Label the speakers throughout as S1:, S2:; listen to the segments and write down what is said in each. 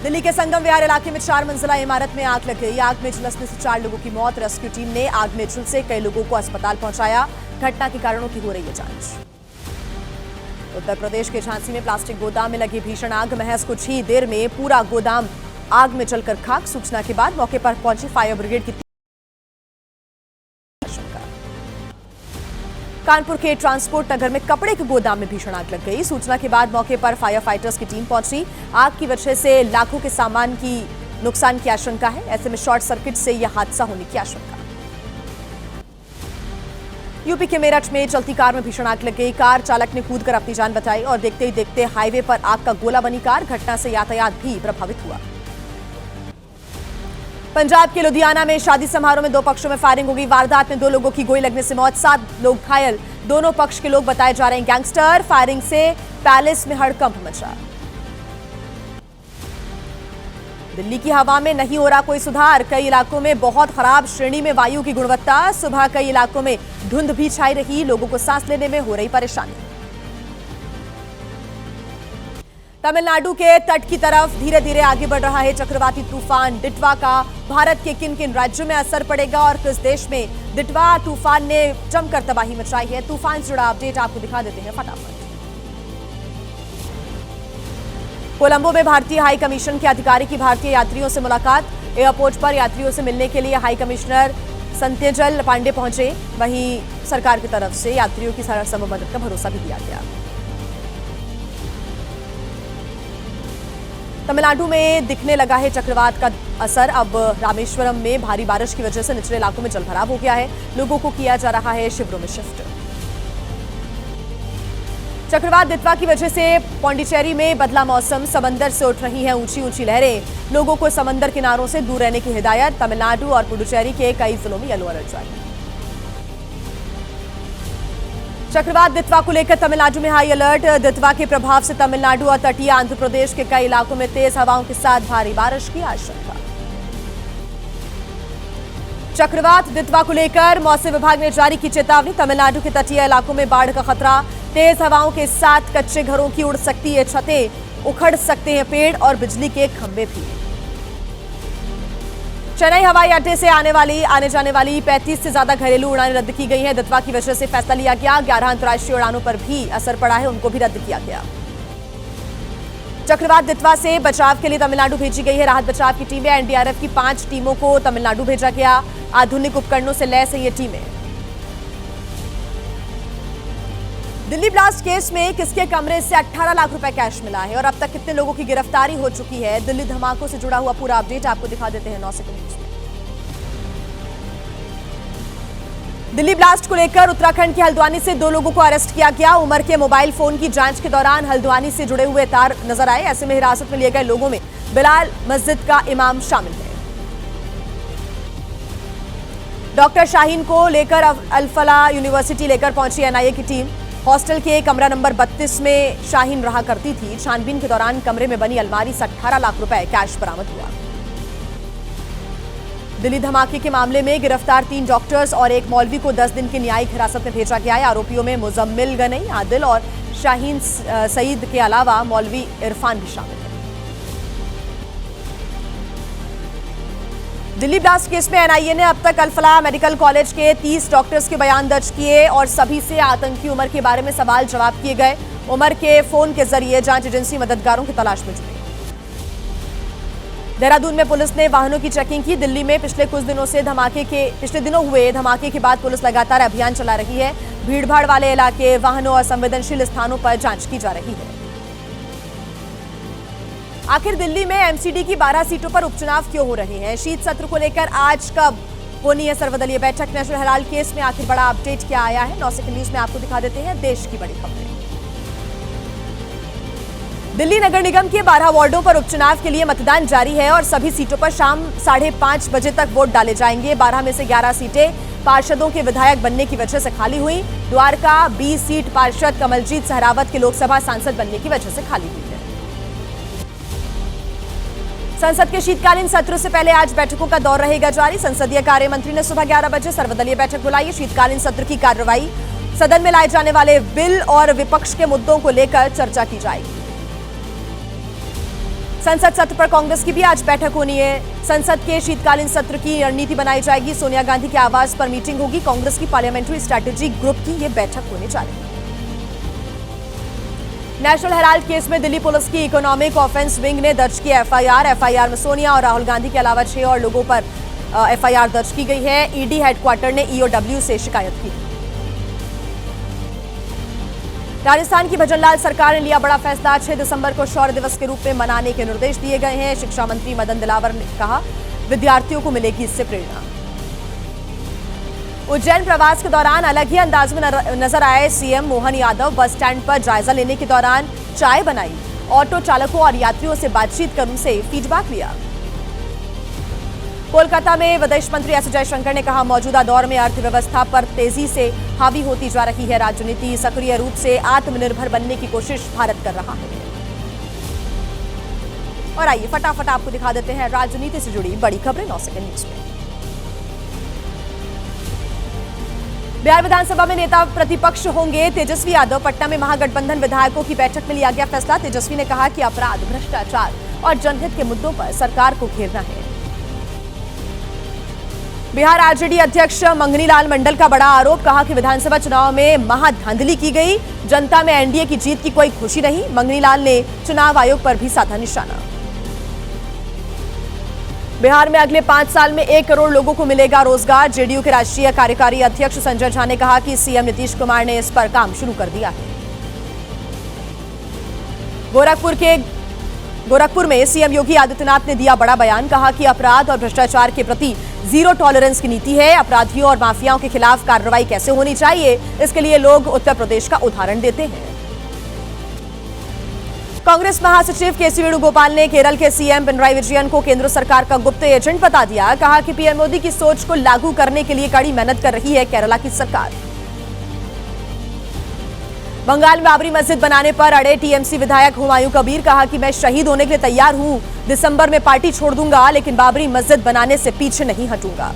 S1: दिल्ली के संगम विहार इलाके में 4 मंजिला इमारत में आग लग गई। आग में झुलसने से 4 लोगों की मौत। रेस्क्यू टीम ने आग में झुलसे कई लोगों को अस्पताल पहुंचाया। घटना के कारणों की हो रही है जांच। उत्तर प्रदेश के झांसी में प्लास्टिक गोदाम में लगी भीषण आग। महज कुछ ही देर में पूरा गोदाम आग में जलकर खाक। सूचना के बाद मौके पर पहुंची फायर ब्रिगेड की कानपुर के ट्रांसपोर्ट नगर में कपड़े के गोदाम में भीषण आग लग गई। सूचना के बाद मौके पर फायर फाइटर्स की टीम पहुंची। आग की वजह से लाखों के सामान की नुकसान की आशंका है। ऐसे में शॉर्ट सर्किट से यह हादसा होने की आशंका। यूपी के मेरठ में चलती कार में भीषण आग लग गई। कार चालक ने कूदकर अपनी जान बचाई और देखते ही देखते हाईवे पर आग का गोला बनी कार। घटना से यातायात भी प्रभावित हुआ। पंजाब के लुधियाना में शादी समारोह में 2 पक्षों में फायरिंग हो गई। वारदात में 2 लोगों की गोली लगने से मौत, 7 लोग घायल। दोनों पक्ष के लोग बताए जा रहे हैं गैंगस्टर। फायरिंग से पैलेस में हड़कंप मचा। दिल्ली की हवा में नहीं हो रहा कोई सुधार। कई इलाकों में बहुत खराब श्रेणी में वायु की गुणवत्ता। सुबह कई इलाकों में धुंध भी छाई रही। लोगों को सांस लेने में हो रही परेशानी। तमिलनाडु के तट की तरफ धीरे धीरे आगे बढ़ रहा है चक्रवाती तूफान डिटवा का। भारत के किन किन राज्यों में असर पड़ेगा और किस देश में डिटवा तूफान ने जमकर तबाही मचाई है। तूफान से जुड़ा अपडेट आपको दिखा देते हैं फटाफट। कोलंबो में भारतीय हाई कमीशन के अधिकारी की भारतीय यात्रियों से मुलाकात। एयरपोर्ट पर यात्रियों से मिलने के लिए हाई कमिश्नर संत्यजल पांडे पहुंचे। वहीं सरकार की तरफ से यात्रियों की सर्वसम्भव मदद का भरोसा भी दिया गया। तमिलनाडु में दिखने लगा है चक्रवात का असर। अब रामेश्वरम में भारी बारिश की वजह से निचले इलाकों में जलभराव हो गया है। लोगों को किया जा रहा है शिविरों में शिफ्ट। चक्रवात दितवा की वजह से पौंडीचेरी में बदला मौसम। समंदर से उठ रही हैं ऊंची ऊंची लहरें। लोगों को समंदर किनारों से दूर रहने की हिदायत। तमिलनाडु और पुडुचेरी के कई जिलों में येलो अलर्ट जारी। चक्रवात दितवा को लेकर तमिलनाडु में हाई अलर्ट। दितवा के प्रभाव से तमिलनाडु और तटीय आंध्र प्रदेश के कई इलाकों में तेज हवाओं के साथ भारी बारिश की आशंका। चक्रवात दितवा को लेकर मौसम विभाग ने जारी की चेतावनी। तमिलनाडु के तटीय इलाकों में बाढ़ का खतरा। तेज हवाओं के साथ कच्चे घरों की उड़ सकती है छतें, उखड़ सकते हैं पेड़ और बिजली के खंभे भी। चेन्नई हवाई अड्डे से आने जाने वाली 35 से ज्यादा घरेलू उड़ानें रद्द की गई हैं। दितवा की वजह से फैसला लिया गया। 11 अंतर्राष्ट्रीय उड़ानों पर भी असर पड़ा है, उनको भी रद्द किया गया। चक्रवात दितवा से बचाव के लिए तमिलनाडु भेजी गई है राहत बचाव की टीमें। एनडीआरएफ की 5 टीमों को तमिलनाडु भेजा गया। आधुनिक उपकरणों से लैस है ये टीमें। दिल्ली ब्लास्ट केस में किसके कमरे से 18 लाख रुपए कैश मिला है और अब तक कितने लोगों की गिरफ्तारी हो चुकी है। दिल्ली धमाकों से जुड़ा हुआ पूरा अपडेट आपको दिखा देते हैं 9 सेकंड में। दिल्ली ब्लास्ट को लेकर उत्तराखंड के हल्द्वानी से 2 लोगों को अरेस्ट किया गया। उमर के मोबाइल फोन की जांच के दौरान हल्द्वानी से जुड़े हुए तार नजर आए। ऐसे में हिरासत में लिए गए लोगों में बिलाल मस्जिद का इमाम शामिल है। डॉक्टर शाहीन को लेकर अल-फलाह यूनिवर्सिटी लेकर पहुंची एनआईए की टीम। हॉस्टल के कमरा नंबर 32 में शाहीन रहा करती थी। छानबीन के दौरान कमरे में बनी अलमारी से 18 लाख रुपए कैश बरामद हुआ। दिल्ली धमाके के मामले में गिरफ्तार 3 डॉक्टर्स और 1 मौलवी को 10 दिन की न्यायिक हिरासत में भेजा गया है। आरोपियों में मुजम्मिल गनई, आदिल और शाहीन सईद के अलावा मौलवी इरफान भी शामिल है। दिल्ली ब्लास्ट केस में एनआईए ने अब तक अल-फलाह मेडिकल कॉलेज के 30 डॉक्टर्स के बयान दर्ज किए और सभी से आतंकी उमर के बारे में सवाल जवाब किए गए। उमर के फोन के जरिए जांच एजेंसी मददगारों की तलाश में जुटी। देहरादून में पुलिस ने वाहनों की चेकिंग की। दिल्ली में पिछले दिनों हुए धमाके के बाद पुलिस लगातार अभियान चला रही है। भीड़भाड़ वाले इलाके, वाहनों और संवेदनशील स्थानों पर जांच की जा रही है। आखिर दिल्ली में एमसीडी की 12 सीटों पर उपचुनाव क्यों हो रहे हैं? शीत सत्र को लेकर आज कब होनी है सर्वदलीय बैठक? नेशनल हेराल्ड केस में आखिर बड़ा अपडेट क्या आया है? 9 सेकंड न्यूज में आपको दिखा देते हैं देश की बड़ी खबरें। दिल्ली नगर निगम के 12 वार्डों पर उपचुनाव के लिए मतदान जारी है और सभी सीटों पर शाम 5:30 बजे तक वोट डाले जाएंगे। 12 में से 11 सीटें पार्षदों के विधायक बनने की वजह से खाली हुई। द्वारका 20 सीट पार्षद कमलजीत सहरावत के लोकसभा सांसद बनने की वजह से खाली हुई है। संसद के शीतकालीन सत्र से पहले आज बैठकों का दौर रहेगा जारी। संसदीय कार्य मंत्री ने सुबह 11 बजे सर्वदलीय बैठक बुलाई है। शीतकालीन सत्र की कार्रवाई सदन में लाए जाने वाले बिल और विपक्ष के मुद्दों को लेकर चर्चा की जाएगी। संसद सत्र पर कांग्रेस की भी आज बैठक होनी है। संसद के शीतकालीन सत्र की रणनीति बनाई जाएगी। सोनिया गांधी के आवास पर मीटिंग होगी। कांग्रेस की पार्लियामेंट्री स्ट्रैटेजी ग्रुप की यह बैठक होने जा रही है। नेशनल हेराल्ड केस में दिल्ली पुलिस की इकोनॉमिक ऑफेंस विंग ने दर्ज किया एफआईआर में सोनिया और राहुल गांधी के अलावा 6 और लोगों पर एफआईआर दर्ज की गई है। ईडी हेडक्वार्टर ने ईओडब्ल्यू से शिकायत की। राजस्थान की भजनलाल सरकार ने लिया बड़ा फैसला। 6 दिसंबर को शौर्य दिवस के रूप में मनाने के निर्देश दिए गए हैं। शिक्षा मंत्री मदन दिलावर ने कहा, विद्यार्थियों को मिलेगी इससे प्रेरणा। उज्जैन प्रवास के दौरान अलग ही अंदाज में नजर आए CM Mohan Yadav. Bus stand पर जायजा लेने के दौरान चाय बनाई, ऑटो चालकों और यात्रियों से बातचीत कर उनसे फीडबैक लिया। कोलकाता में विदेश मंत्री एस जयशंकर ने कहा, मौजूदा दौर में अर्थव्यवस्था पर तेजी से हावी होती जा रही है राजनीति। सक्रिय रूप से आत्मनिर्भर बनने की कोशिश भारत कर रहा है। और आइए फटाफट आपको दिखा देते हैं राजनीति से जुड़ी बड़ी खबरें 9 सेकंड न्यूज में। बिहार विधानसभा में नेता प्रतिपक्ष होंगे तेजस्वी यादव। पटना में महागठबंधन विधायकों की बैठक में लिया गया फैसला। तेजस्वी ने कहा कि अपराध, भ्रष्टाचार और जनहित के मुद्दों पर सरकार को घेरना है। बिहार आरजेडी अध्यक्ष मंगनी लाल मंडल का बड़ा आरोप, कहा कि विधानसभा चुनाव में महाधांधली की गई, जनता में एनडीए की जीत की कोई खुशी नहीं। मंगनी लाल ने चुनाव आयोग पर भी साधा निशाना। बिहार में अगले 5 साल में 1 करोड़ लोगों को मिलेगा रोजगार। जेडीयू के राष्ट्रीय कार्यकारी अध्यक्ष संजय झा ने कहा कि सीएम नीतीश कुमार ने इस पर काम शुरू कर दिया है। गोरखपुर में सीएम योगी आदित्यनाथ ने दिया बड़ा बयान, कहा कि अपराध और भ्रष्टाचार के प्रति जीरो टॉलरेंस की नीति है। अपराधियों और माफियाओं के खिलाफ कार्रवाई कैसे होनी चाहिए, इसके लिए लोग उत्तर प्रदेश का उदाहरण देते हैं। कांग्रेस महासचिव केसी वेणुगोपाल ने केरल के सीएम पिनराई विजयन को केंद्र सरकार का गुप्त एजेंट बता दिया। कहा कि पीएम मोदी की सोच को लागू करने के लिए कड़ी मेहनत कर रही है केरला की सरकार। बंगाल में बाबरी मस्जिद बनाने पर अड़े टीएमसी विधायक हुमायूं कबीर, कहा कि मैं शहीद होने के लिए तैयार हूं, दिसंबर में पार्टी छोड़ दूंगा, लेकिन बाबरी मस्जिद बनाने से पीछे नहीं हटूंगा।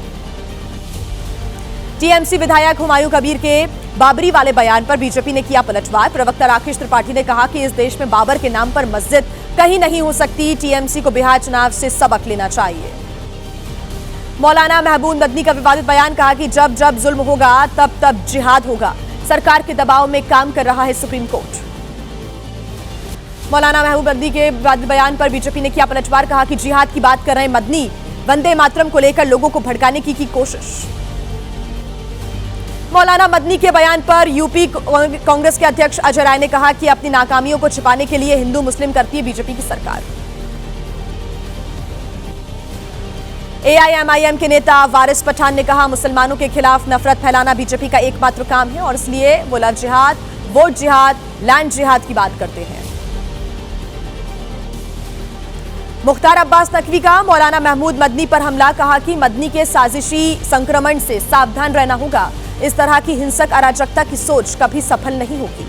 S1: टीएमसी विधायक हुमायूं कबीर के बाबरी वाले बयान पर बीजेपी ने किया पलटवार। प्रवक्ता राकेश त्रिपाठी ने कहा कि इस देश में बाबर के नाम पर मस्जिद कहीं नहीं हो सकती। टीएमसी को बिहार चुनाव से सबक लेना चाहिए। मौलाना महबूब नदवी का विवादित बयान, कहा कि जब जब जुल्म होगा तब तब जिहाद होगा। सरकार के दबाव में काम कर रहा है सुप्रीम कोर्ट। मौलाना महबूब नदवी के विवादित बयान पर बीजेपी ने किया पलटवार, कहा कि जिहाद की बात कर रहे मदनी, वंदे मातरम को लेकर लोगों को भड़काने की कोशिश। मौलाना मदनी के बयान पर यूपी कांग्रेस के अध्यक्ष अजय राय ने कहा कि अपनी नाकामियों को छिपाने के लिए हिंदू मुस्लिम करती है बीजेपी की सरकार। एआईएमआईएम के नेता वारिस पठान ने कहा, मुसलमानों के खिलाफ नफरत फैलाना बीजेपी का एकमात्र काम है और इसलिए वो लव जिहाद, वोट जिहाद, लैंड जिहाद की बात करते हैं। मुख्तार अब्बास नकवी का मौलाना महमूद मदनी पर हमला, कहा कि मदनी के साजिशी संक्रमण से सावधान रहना होगा। इस तरह की हिंसक अराजकता की सोच कभी सफल नहीं होगी।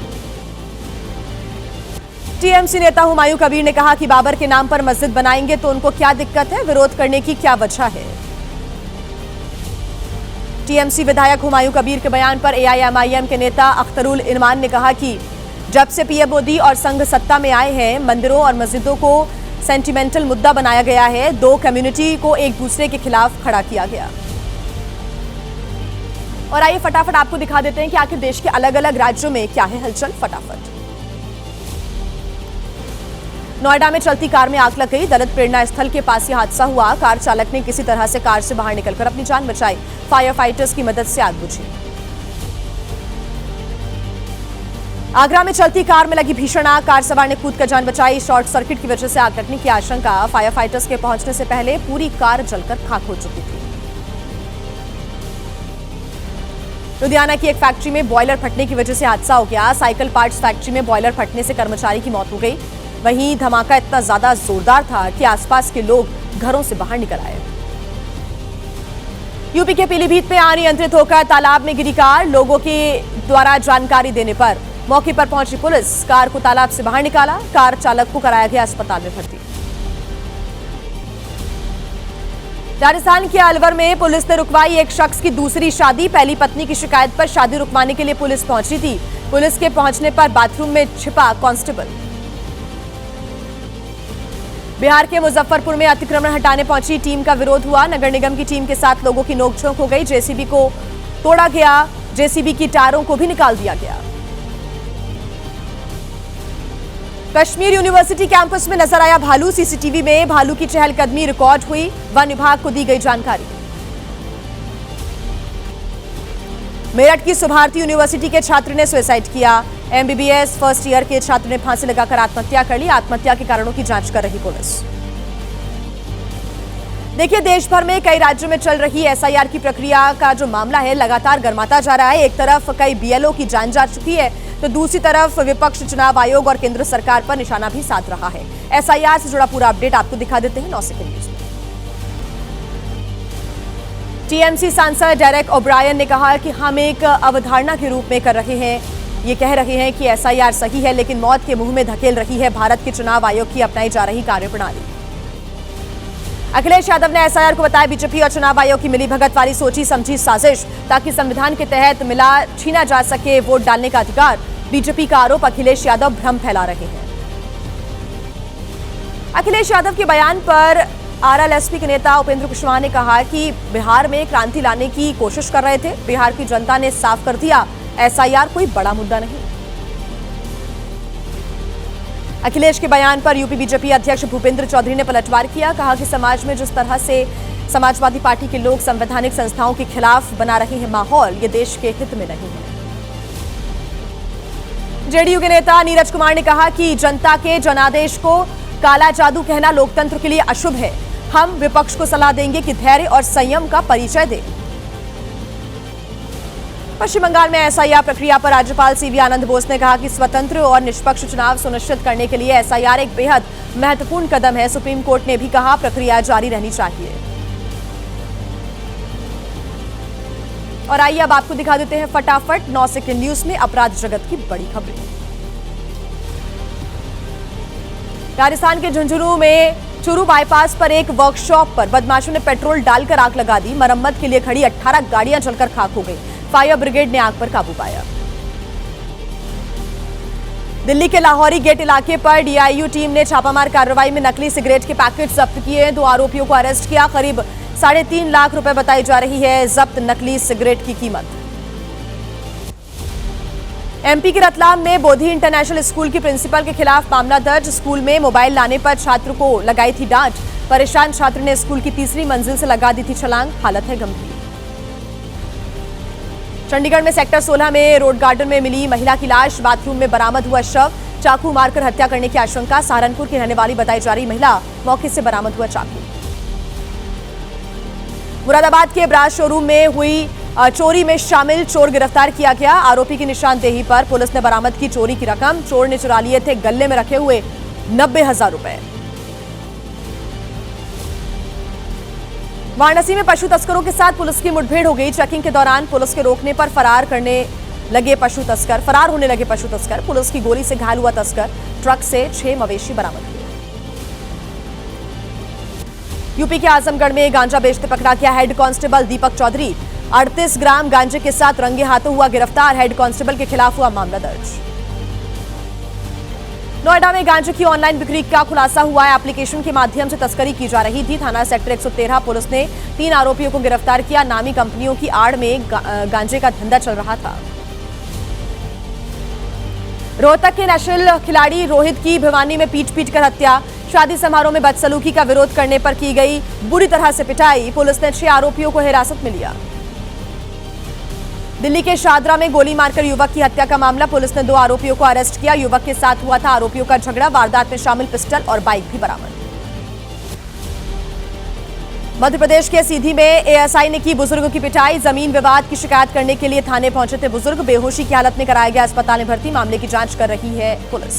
S1: टीएमसी नेता हुमायूं कबीर ने कहा कि बाबर के नाम पर मस्जिद बनाएंगे तो उनको क्या दिक्कत है, विरोध करने की क्या वजह है। टीएमसी विधायक हुमायूं कबीर के बयान पर एआईएमआईएम के नेता अख्तरुल इरमान ने कहा कि जब से पीएम मोदी और संघ सत्ता में आए हैं, मंदिरों और मस्जिदों को सेंटिमेंटल मुद्दा बनाया गया है। 2 कम्युनिटी को एक दूसरे के खिलाफ खड़ा किया गया। और आइए फटाफट आपको दिखा देते हैं कि आखिर देश के अलग अलग राज्यों में क्या है हलचल। फटाफट नोएडा में चलती कार में आग लग गई। दलित प्रेरणा स्थल के पास यह हादसा हुआ। कार चालक ने किसी तरह से कार से बाहर निकलकर अपनी जान बचाई। फायर फाइटर्स की मदद से आग बुझी। आगरा में चलती कार में लगी भीषण आग। कार सवार ने कूदकर जान बचाई। शॉर्ट सर्किट की वजह से आग लगने की आशंका। फायर फाइटर्स के पहुंचने से पहले पूरी कार जलकर खाक हो चुकी थी। लुधियाना की एक फैक्ट्री में बॉयलर फटने की वजह से हादसा हो गया। साइकिल पार्ट्स फैक्ट्री में बॉयलर फटने से कर्मचारी की मौत हो गई। वहीं धमाका इतना ज्यादा जोरदार था कि आसपास के लोग घरों से बाहर निकल आए। यूपी के पीलीभीत में अनियंत्रित होकर तालाब में गिरी कार। लोगों के द्वारा जानकारी देने पर मौके पर पहुंची पुलिस, कार को तालाब से बाहर निकाला। कार चालक को कराया गया अस्पताल में भर्ती। राजस्थान के अलवर में पुलिस ने रुकवाई एक शख्स की दूसरी शादी। पहली पत्नी की शिकायत पर शादी रुकवाने के लिए पुलिस पहुंची थी। पुलिस के पहुंचने पर बाथरूम में छिपा कांस्टेबल। बिहार के मुजफ्फरपुर में अतिक्रमण हटाने पहुंची टीम का विरोध हुआ। नगर निगम की टीम के साथ लोगों की नोकझोंक हो गई। जेसीबी को तोड़ा गया, जेसीबी की टारों को भी निकाल दिया गया। कश्मीर यूनिवर्सिटी कैंपस में नजर आया भालू। सीसीटीवी में भालू की चहलकदमी रिकॉर्ड हुई। वन विभाग को दी गई जानकारी। मेरठ की सुभारती यूनिवर्सिटी के छात्र ने सुसाइड किया। एमबीबीएस फर्स्ट ईयर के छात्र ने फांसी लगाकर आत्महत्या कर ली। आत्महत्या के कारणों की जांच कर रही पुलिस। देखिए, देश भर में कई राज्यों में चल रही एसआईआर की प्रक्रिया का जो मामला है लगातार गर्माता जा रहा है। एक तरफ कई बीएलओ की जान जा चुकी है, तो दूसरी तरफ विपक्ष चुनाव आयोग और केंद्र सरकार पर निशाना भी साध रहा है। एसआईआर से जुड़ा पूरा अपडेट आपको दिखा देते हैं 9 सेकंड न्यूज में। टीएमसी सांसद डेरेक ओब्रायन ने कहा कि हम एक अवधारणा के रूप में कर रहे हैं, ये कह रहे हैं कि एसआईआर सही है लेकिन मौत के मुंह में धकेल रही है भारत के चुनाव आयोग की अपनाई जा रही कार्यप्रणाली। अखिलेश यादव ने एसआईआर को बताया बीजेपी और चुनाव आयोग की मिलीभगत वाली सोची समझी साजिश, ताकि संविधान के तहत मिला छीना जा सके वोट डालने का अधिकार। बीजेपी का आरोप, अखिलेश यादव भ्रम फैला रहे हैं। अखिलेश यादव के बयान पर आरएलएसपी के नेता उपेंद्र कुशवाहा ने कहा कि बिहार में क्रांति लाने की कोशिश कर रहे थे। बिहार की जनता ने साफ कर दिया, एसआईआर कोई बड़ा मुद्दा नहीं। अखिलेश के बयान पर यूपी बीजेपी अध्यक्ष भूपेंद्र चौधरी ने पलटवार किया। कहा कि समाज में जिस तरह से समाजवादी पार्टी के लोग संवैधानिक संस्थाओं के खिलाफ बना रहे हैं माहौल, ये देश के हित में नहीं है। जेडीयू के नेता नीरज कुमार ने कहा कि जनता के जनादेश को काला जादू कहना लोकतंत्र के लिए अशुभ है। हम विपक्ष को सलाह देंगे कि धैर्य और संयम का परिचय दें। पश्चिम बंगाल में एसआईआर प्रक्रिया पर राज्यपाल सीवी आनंद बोस ने कहा कि स्वतंत्र और निष्पक्ष चुनाव सुनिश्चित करने के लिए एसआईआर एक बेहद महत्वपूर्ण कदम है। सुप्रीम कोर्ट ने भी कहा प्रक्रिया जारी रहनी चाहिए। और आइए अब आपको दिखा देते हैं फटाफट 9 सेकंड न्यूज में अपराध जगत की बड़ी खबरें। राजस्थान के झुंझुनू में चूरू बाईपास पर एक वर्कशॉप पर बदमाशों ने पेट्रोल डालकर आग लगा दी। मरम्मत के लिए खड़ी 18 गाड़ियां जलकर खाक हो गई। फायर ब्रिगेड ने आग पर काबू पाया। दिल्ली के लाहौरी गेट इलाके पर डीआईयू टीम ने छापामार कार्रवाई में नकली सिगरेट के पैकेट जब्त किए। 2 आरोपियों को अरेस्ट किया। करीब 3.5 लाख रुपए बताई जा रही है जब्त नकली सिगरेट की कीमत। एमपी के रतलाम में बोधी इंटरनेशनल स्कूल की प्रिंसिपल के खिलाफ मामला दर्ज। स्कूल में मोबाइल लाने पर छात्र को लगाई थी डांट। परेशान छात्र ने स्कूल की 3री मंजिल से लगा दी थी छलांग। हालत है गंभीर। चंडीगढ़ में सेक्टर 16 में रोड गार्डन में मिली महिला की लाश। बाथरूम में बरामद हुआ शव। चाकू मारकर हत्या करने की आशंका। सहारनपुर की रहने वाली बताई जा रही महिला, मौके से बरामद हुआ चाकू। मुरादाबाद के ब्रास शोरूम में हुई चोरी में शामिल चोर गिरफ्तार किया गया। आरोपी की निशानदेही पर पुलिस ने बरामद की चोरी की रकम। चोर ने चुरा लिए थे गले में रखे हुए 90,000 रुपए। वाराणसी में पशु तस्करों के साथ पुलिस की मुठभेड़ हो गई। चेकिंग के दौरान पुलिस के रोकने पर फरार होने लगे पशु तस्कर। पुलिस की गोली से घायल हुआ तस्कर। ट्रक से 6 मवेशी बरामद हुए। यूपी के आजमगढ़ में गांजा बेचते पकड़ा गया हेड कांस्टेबल दीपक चौधरी। 38 ग्राम गांजे के साथ रंगे हाथों हुआ गिरफ्तार। हेड कांस्टेबल के खिलाफ हुआ मामला दर्ज। नोएडा में गांजे की ऑनलाइन बिक्री का खुलासा हुआ है। एप्लीकेशन के माध्यम से तस्करी की जा रही थी। थाना सेक्टर 113 पुलिस ने 3 आरोपियों को गिरफ्तार किया। नामी कंपनियों की आड़ में गांजे का धंधा चल रहा था। रोहतक के नेशनल खिलाड़ी रोहित की भिवानी में पीट कर हत्या। शादी समारोह में बदसलूकी का विरोध करने पर की गई बुरी तरह से पिटाई। पुलिस ने 6 आरोपियों को हिरासत में लिया। दिल्ली के शादरा में गोली मारकर युवक की हत्या का मामला। पुलिस ने 2 आरोपियों को अरेस्ट किया। युवक के साथ हुआ था आरोपियों का झगड़ा। वारदात में शामिल पिस्टल और बाइक भी बरामद। मध्य प्रदेश के सीधी में एएसआई ने की बुजुर्ग की पिटाई। जमीन विवाद की शिकायत करने के लिए थाने पहुंचे थे बुजुर्ग। बेहोशी की हालत में कराया गया अस्पताल में भर्ती। मामले की जांच कर रही है पुलिस।